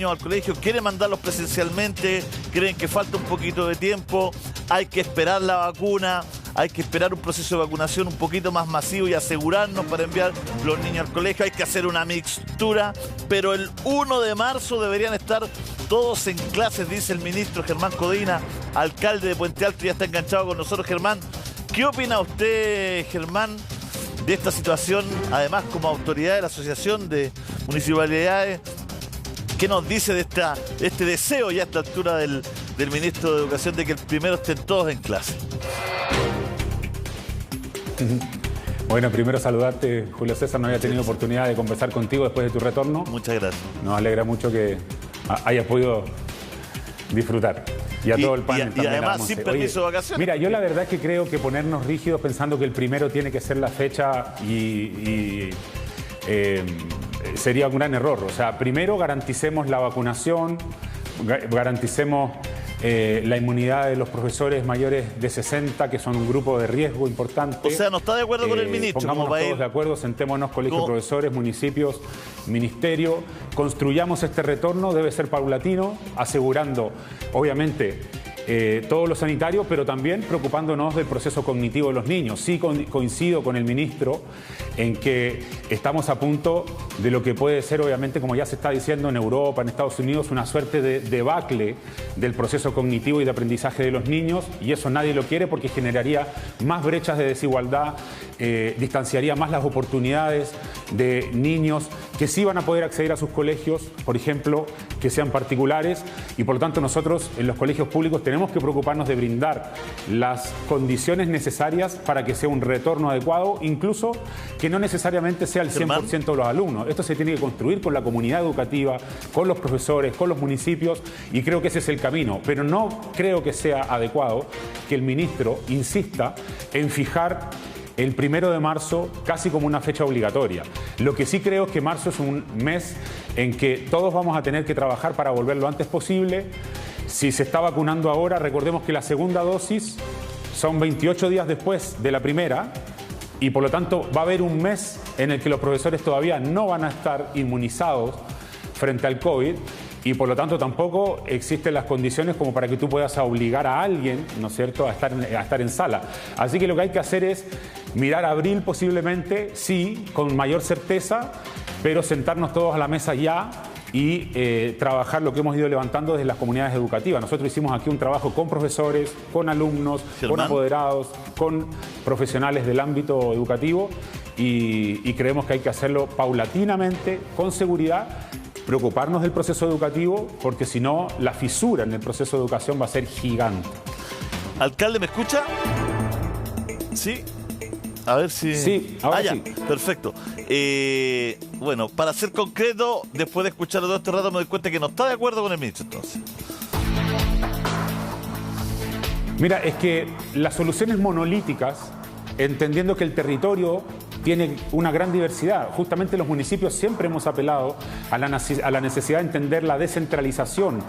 al colegio, quieren mandarlos presencialmente, creen que falta un poquito de tiempo, hay que esperar la vacuna, hay que esperar un proceso de vacunación un poquito más masivo y asegurarnos para enviar los niños al colegio, hay que hacer una mixtura, pero el 1 de marzo deberían estar todos en clases, dice el ministro Germán Codina, alcalde de Puente Alto, ya está enganchado con nosotros. Germán, ¿qué opina usted, Germán, de esta situación, además como autoridad de la Asociación de Municipalidades? ¿Qué nos dice de este deseo ya a esta altura del ministro de Educación de que el primero estén todos en clase? Bueno, primero saludarte, Julio César. No había tenido oportunidad de conversar contigo después de tu retorno. Muchas gracias. Nos alegra mucho que hayas podido disfrutar. Y a todo el panel también. Y además sin permiso de vacaciones. Mira, yo la verdad es que creo que ponernos rígidos pensando que el primero tiene que ser la fecha sería un gran error. O sea, primero garanticemos la vacunación, garanticemos la inmunidad de los profesores mayores de 60, que son un grupo de riesgo importante. O sea, no está de acuerdo con el ministro. Pongámonos todos de acuerdo, sentémonos, colegios de profesores, municipios, ministerio, construyamos este retorno, debe ser paulatino, asegurando, obviamente, todo lo sanitario, pero también preocupándonos del proceso cognitivo de los niños. Sí coincido con el ministro en que estamos a punto de lo que puede ser, obviamente, como ya se está diciendo en Europa, en Estados Unidos, una suerte de debacle del proceso cognitivo y de aprendizaje de los niños, y eso nadie lo quiere porque generaría más brechas de desigualdad, distanciaría más las oportunidades de niños que sí van a poder acceder a sus colegios, por ejemplo, que sean particulares, y por lo tanto nosotros en los colegios públicos tenemos que preocuparnos de brindar las condiciones necesarias para que sea un retorno adecuado, incluso que no necesariamente sea el 100% de los alumnos. Esto se tiene que construir con la comunidad educativa, con los profesores, con los municipios, y creo que ese es el camino. Pero no creo que sea adecuado que el ministro insista en fijar el 1 de marzo casi como una fecha obligatoria. Lo que sí creo es que marzo es un mes en que todos vamos a tener que trabajar para volver lo antes posible. Si se está vacunando ahora, recordemos que la segunda dosis son 28 días después de la primera, y por lo tanto va a haber un mes en el que los profesores todavía no van a estar inmunizados frente al COVID, y por lo tanto tampoco existen las condiciones como para que tú puedas obligar a alguien, ¿no es cierto?, a estar en sala. Así que lo que hay que hacer es mirar a abril posiblemente, sí, con mayor certeza, pero sentarnos todos a la mesa ya y trabajar lo que hemos ido levantando desde las comunidades educativas. Nosotros hicimos aquí un trabajo con profesores, con alumnos, Germán, con apoderados, con profesionales del ámbito educativo, y creemos que hay que hacerlo paulatinamente, con seguridad, preocuparnos del proceso educativo, porque si no, la fisura en el proceso de educación va a ser gigante. Alcalde, ¿me escucha? Sí. A ver si... Sí, ahora ya. Sí. Perfecto. Bueno, para ser concreto, después de escucharlo todo este rato me doy cuenta que no está de acuerdo con el ministro, entonces. Mira, es que las soluciones monolíticas, entendiendo que el territorio tiene una gran diversidad. Justamente los municipios siempre hemos apelado a la necesidad de entender la descentralización.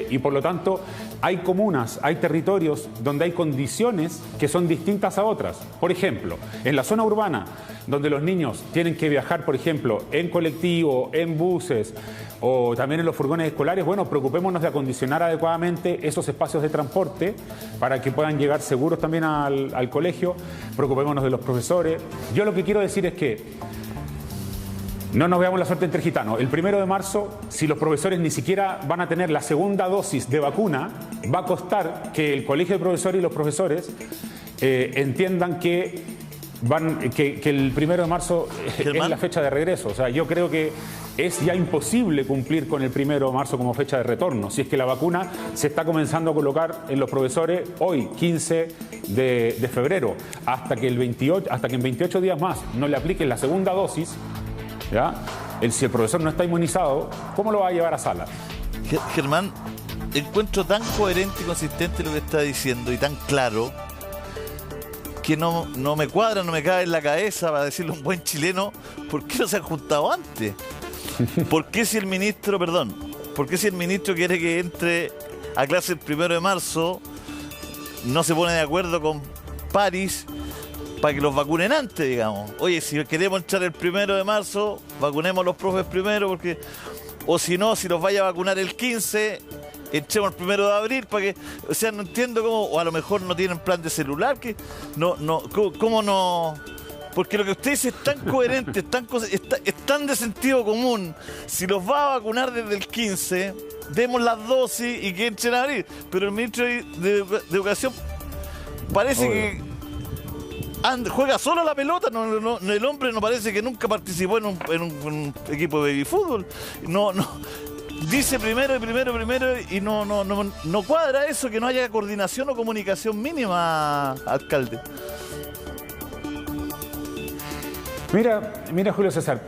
Y por lo tanto hay comunas, hay territorios donde hay condiciones que son distintas a otras. Por ejemplo, en la zona urbana, donde los niños tienen que viajar, por ejemplo, en colectivo, en buses o también en los furgones escolares, bueno, preocupémonos de acondicionar adecuadamente esos espacios de transporte para que puedan llegar seguros también al colegio. Preocupémonos de los profesores. Yo lo que quiero decir es que no nos veamos la suerte entre gitanos. El 1 de marzo, si los profesores ni siquiera van a tener la segunda dosis de vacuna, va a costar que el colegio de profesores y los profesores entiendan que el 1 de marzo es la fecha de regreso. O sea, yo creo que es ya imposible cumplir con el 1 de marzo como fecha de retorno. Si es que la vacuna se está comenzando a colocar en los profesores hoy, 15 de febrero, hasta que en 28 días más no le apliquen la segunda dosis, ¿ya? Si el profesor no está inmunizado, ¿cómo lo va a llevar a sala? Germán, encuentro tan coherente y consistente lo que está diciendo y tan claro que no me cuadra, no me cae en la cabeza, para decirlo un buen chileno. ¿Por qué no se han juntado antes? ¿Por qué si el ministro quiere que entre a clase el 1 de marzo, no se pone de acuerdo con París para que los vacunen antes, digamos? Oye, si queremos entrar el 1 de marzo, vacunemos a los profes primero, porque o si no, si los vaya a vacunar el 15, echemos el 1 de abril para que, o sea, no entiendo cómo, o a lo mejor no tienen plan de celular, que cómo no, porque lo que usted dice es tan coherente, es tan de sentido común. Si los va a vacunar desde el 15, demos las dosis y que echen a abril, pero el ministro de Educación parece que juega solo la pelota, el hombre no parece que nunca participó en un equipo de baby fútbol. No, dice primero y no cuadra eso, que no haya coordinación o comunicación mínima, alcalde. Mira, Julio César,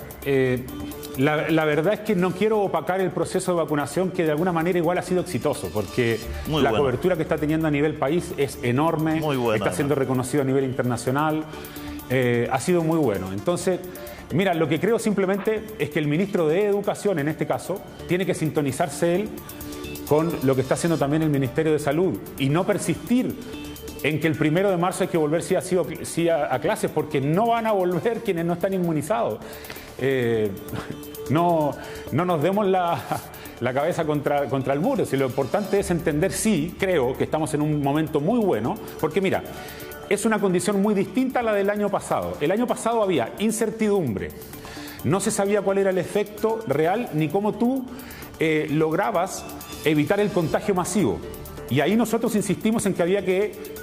la verdad es que no quiero opacar el proceso de vacunación, que de alguna manera igual ha sido exitoso, porque la cobertura que está teniendo a nivel país es enorme, está siendo reconocido a nivel internacional, ha sido muy bueno. Entonces, mira, lo que creo simplemente es que el ministro de Educación, en este caso, tiene que sintonizarse él con lo que está haciendo también el Ministerio de Salud y no persistir en que el 1 de marzo hay que volver sí a clases, porque no van a volver quienes no están inmunizados. No nos demos la cabeza contra el muro. Si lo importante es entender, sí, creo que estamos en un momento muy bueno, porque mira, es una condición muy distinta a la del año pasado. El año pasado había incertidumbre, no se sabía cuál era el efecto real ni cómo tú lograbas evitar el contagio masivo. Y ahí nosotros insistimos en que había que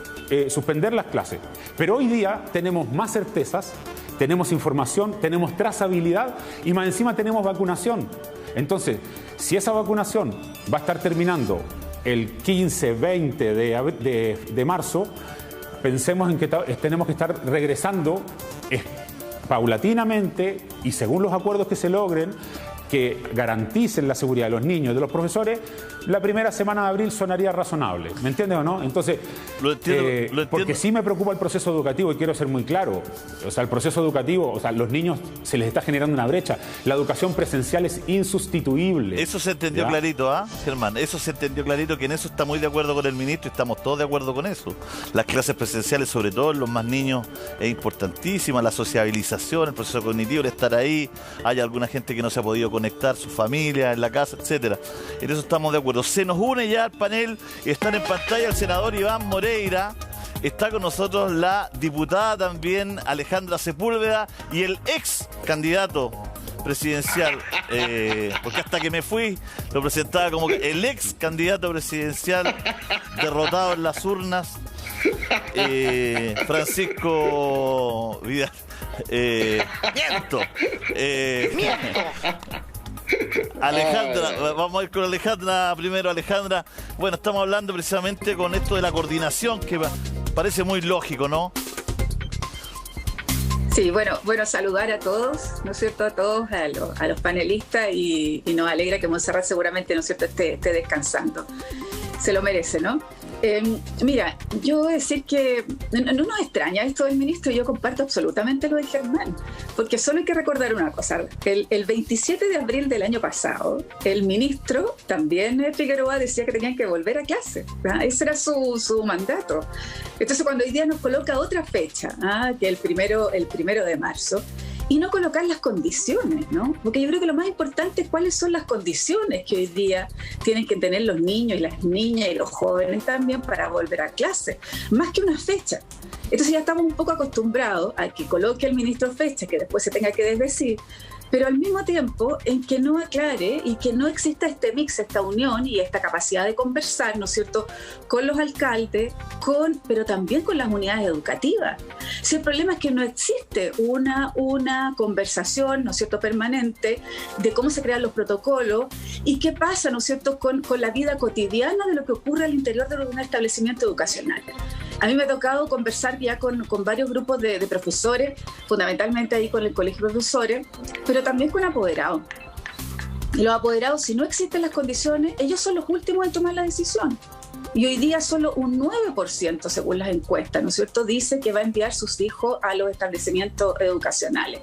suspender las clases. Pero hoy día tenemos más certezas, tenemos información, tenemos trazabilidad y más encima tenemos vacunación. Entonces, si esa vacunación va a estar terminando el 15-20 de marzo, pensemos en que tenemos que estar regresando paulatinamente y según los acuerdos que se logren, que garanticen la seguridad de los niños y de los profesores, la primera semana de abril sonaría razonable. ¿Me entiendes o no? Entonces, lo entiendo. Porque sí me preocupa el proceso educativo y quiero ser muy claro. O sea, el proceso educativo, o sea, los niños se les está generando una brecha. La educación presencial es insustituible. Eso se entendió clarito, Germán? Eso se entendió clarito, que en eso está muy de acuerdo con el ministro y estamos todos de acuerdo con eso. Las clases presenciales, sobre todo en los más niños, es importantísima. La sociabilización, el proceso cognitivo, el estar ahí. Hay alguna gente que no se ha podido conectar, su familia, en la casa, etcétera. En eso estamos de acuerdo. Se nos une ya al panel, están en pantalla el senador Iván Moreira, está con nosotros la diputada también Alejandra Sepúlveda y el ex candidato presidencial, porque hasta que me fui lo presentaba como que el ex candidato presidencial derrotado en las urnas, Francisco Vidal. ¡Miento! Alejandra, vamos a ir con Alejandra primero. Alejandra, bueno, estamos hablando precisamente con esto de la coordinación, que parece muy lógico, ¿no? Sí, bueno, saludar a todos, ¿no es cierto? A todos, a los panelistas y nos alegra que Montserrat seguramente, ¿no es cierto?, esté descansando. Se lo merece, ¿no? Mira, yo voy a decir que no nos extraña esto del ministro, yo comparto absolutamente lo de Germán, porque solo hay que recordar una cosa. El 27 de abril del año pasado, el ministro también, Figueroa, decía que tenían que volver a clase, ¿verdad? Ese era su mandato. Entonces, cuando hoy día nos coloca otra fecha, que el primero de marzo, y no colocar las condiciones, ¿no? Porque yo creo que lo más importante es cuáles son las condiciones que hoy día tienen que tener los niños y las niñas y los jóvenes también para volver a clase, más que una fecha. Entonces ya estamos un poco acostumbrados a que coloque el ministro fecha, que después se tenga que desdecir, pero al mismo tiempo en que no aclare y que no exista este mix, esta unión y esta capacidad de conversar, ¿no es cierto?, con los alcaldes, pero también con las unidades educativas. Si el problema es que no existe una conversación, ¿no es cierto?, permanente de cómo se crean los protocolos y qué pasa, ¿no es cierto?, con la vida cotidiana de lo que ocurre al interior de un establecimiento educacional. A mí me ha tocado conversar ya con varios grupos de profesores, fundamentalmente ahí con el colegio de profesores, pero también con apoderados. Y los apoderados, si no existen las condiciones, ellos son los últimos en tomar la decisión. Y hoy día solo un 9%, según las encuestas, ¿no es cierto?, dice que va a enviar sus hijos a los establecimientos educacionales.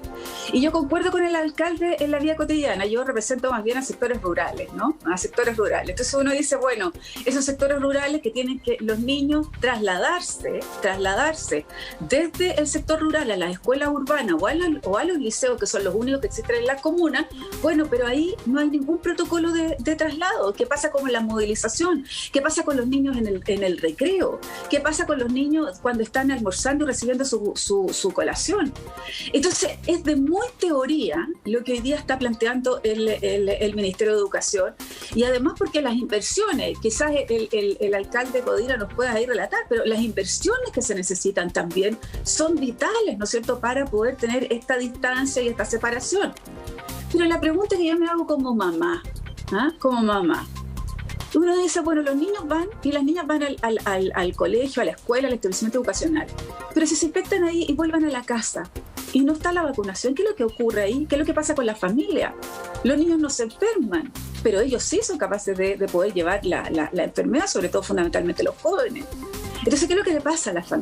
Y yo concuerdo con el alcalde en la vida cotidiana. Yo represento más bien a sectores rurales, ¿no? A sectores rurales. Entonces uno dice, bueno, esos sectores rurales que tienen que los niños trasladarse desde el sector rural a las escuelas urbanas o a los liceos, que son los únicos que existen en la comuna, bueno, pero ahí no hay ningún protocolo de traslado. ¿Qué pasa con la movilización? ¿Qué pasa con los niños en el recreo? ¿Qué pasa con los niños cuando están almorzando y recibiendo su colación? Entonces, es de muy teoría lo que hoy día está planteando el Ministerio de Educación, y además porque las inversiones, quizás el alcalde Codina nos pueda ahí relatar, pero las inversiones que se necesitan también son vitales, ¿no es cierto?, para poder tener esta distancia y esta separación. Pero la pregunta que yo me hago como mamá, uno dice, bueno, los niños van y las niñas van al colegio, a la escuela, al establecimiento educacional. Pero si se infectan ahí y vuelvan a la casa y no está la vacunación, ¿qué es lo que ocurre ahí? ¿Qué es lo que pasa con la familia? Los niños no se enferman, pero ellos sí son capaces de poder llevar la enfermedad, sobre todo fundamentalmente los jóvenes. Entonces, ¿qué es lo que le pasa a la familia?